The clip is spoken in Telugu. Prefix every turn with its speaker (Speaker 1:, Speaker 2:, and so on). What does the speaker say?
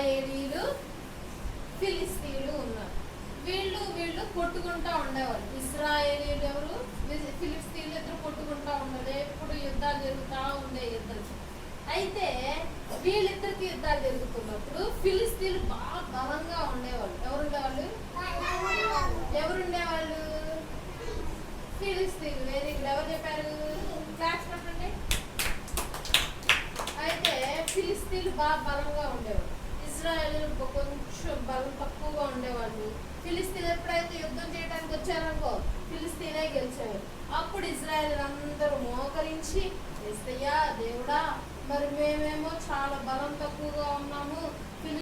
Speaker 1: ఇశ్రాయేలీలు ఫిలిస్తీన్లు ఉన్నారు. వీళ్ళు కొట్టుకుంటా ఉండేవాళ్ళు. ఇశ్రాయేలీలు ఎవరు, ఫిలిస్తీన్లు ఇద్దరు కొట్టుకుంటా ఉండేది. ఎప్పుడు యుద్ధాలు జరుగుతూ ఉండే యుద్ధాలు. అయితే వీళ్ళిద్దరికి యుద్ధాలు జరుగుతున్నప్పుడు ఫిలిస్తీన్లు బాగా బలంగా ఉండేవాళ్ళు. ఎవరుండేవాళ్ళు? ఫిలిస్తీన్లు. Very good. ఎవరు చెప్పారు? క్లాస్ పెట్టండి. అయితే ఫిలిస్తీన్లు బాగా బలంగా ఉండేవాళ్ళు. ఇజ్రాయేలీలు కొంచెం బలం తక్కువగా ఉండేవాళ్ళు. ఫిలిస్తీన్ ఎప్పుడైతే యుద్ధం చేయడానికి వచ్చారనుకో ఫిలిస్తీనే గెలిచేవారు. అప్పుడు ఇజ్రాయేల్ అందరూ మోకరించి, యేసయ్యా దేవుడా, మరి మేమేమో చాలా బలం తక్కువగా ఉన్నాము,